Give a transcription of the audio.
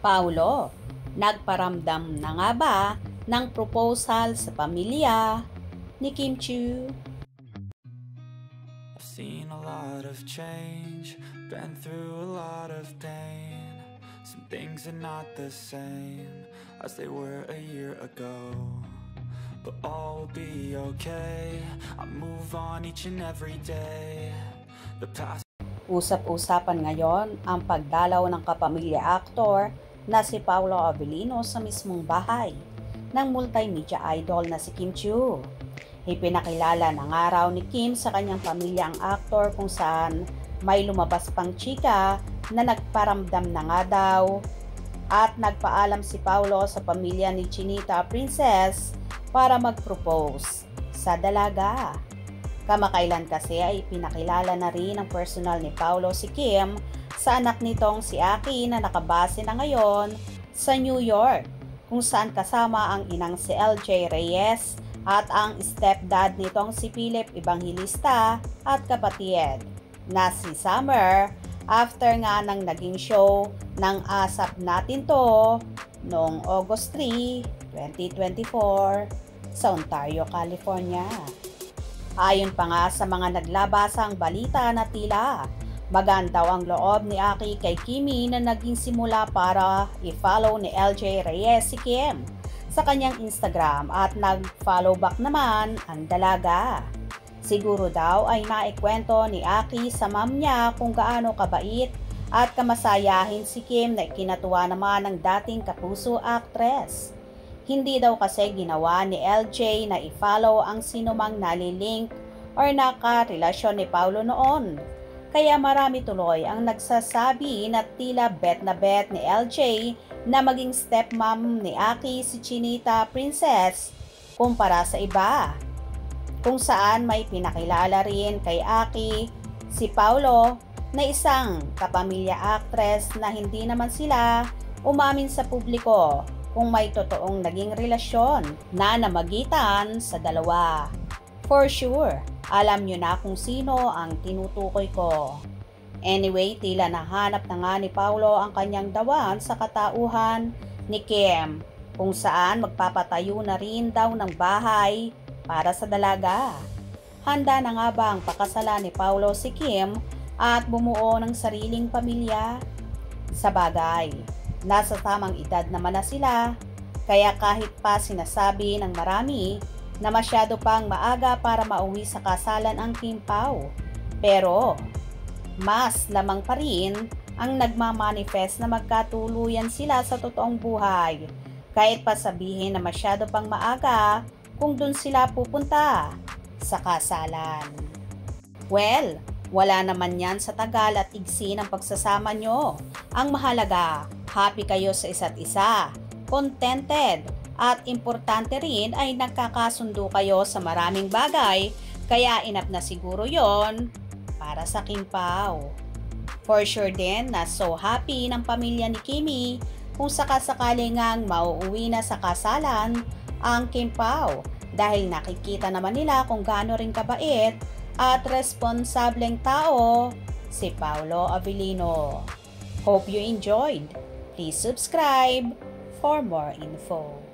Paulo, nagparamdam na nga ba ng proposal sa pamilya ni Kim Chiu? I've seen a lot of change, been through a lot of pain. Some things are not the same as they were a year ago, but all will be okay. I move on each and every day. The past. Usap-usapan ngayon ang pagdalaw ng kapamilya aktor na si Paolo Avellino sa mismong bahay ng multimedia idol na si Kim Chiu. Ipinakilala ng araw ni Kim sa kanyang pamilya ang aktor kung saan may lumabas pang chika na nagparamdam na nga daw at nagpaalam si Paolo sa pamilya ni Chinita Princess para mag-propose sa dalaga. Kamakailan kasi ay ipinakilala na rin ng personal ni Paolo si Kim sa anak nitong si Aki na nakabase na ngayon sa New York, kung saan kasama ang inang si LJ Reyes at ang stepdad nitong si Philip Evangelista at kapatid na si Summer after nga ng naging show ng Asap Natin To noong August 3, 2024 sa Ontario, California. Ayon pa nga sa mga naglabasang balita na tila maganda ang loob ni Aki kay Kimi na naging simula para i-follow ni LJ Reyes si Kim sa kanyang Instagram at nag-follow back naman ang dalaga. Siguro daw ay naikwento ni Aki sa mom niya kung gaano kabait at kamasayahin si Kim na ikinatuwa naman ng dating kapuso actress. Hindi daw kasi ginawa ni LJ na i-follow ang sinumang nalilink or nakarelasyon ni Paulo noon. Kaya marami tuloy ang nagsasabi na tila bet na bet ni LJ na maging stepmom ni Aki si Chinita Princess kumpara sa iba. Kung saan may pinakilala rin kay Aki si Paulo na isang kapamilya actress na hindi naman sila umamin sa publiko kung may totoong naging relasyon na namagitan sa dalawa. For sure, alam nyo na kung sino ang tinutukoy ko. Anyway, tila nahanap na nga ni Paulo ang kanyang dawan sa katauhan ni Kim, kung saan magpapatayo na rin daw ng bahay para sa dalaga. Handa na nga ba ang pakasalan ni Paulo si Kim at bumuo ng sariling pamilya? Sa bagay, nasa tamang edad naman na sila, kaya kahit pa sinasabi ng marami na masyado pang maaga para mauwi sa kasalan ang Kim Pao. Pero, mas lamang pa rin ang nagmamanifest na magkatuluyan sila sa totoong buhay, kahit pa sabihin na masyado pang maaga kung dun sila pupunta sa kasalan. Well, wala naman yan sa tagal at igsi ng pagsasama nyo. Ang mahalaga, happy kayo sa isa't isa, contented, at importante rin ay nagkakasundo kayo sa maraming bagay, kaya enough na siguro yon para sa Kim Pao. For sure din na so happy ng pamilya ni Kimi kung sakasakali ngang mauuwi na sa kasalan ang Kim Pao dahil nakikita naman nila kung gaano rin kabait at responsableng tao si Paolo Avellino. Hope you enjoyed. Please subscribe for more info.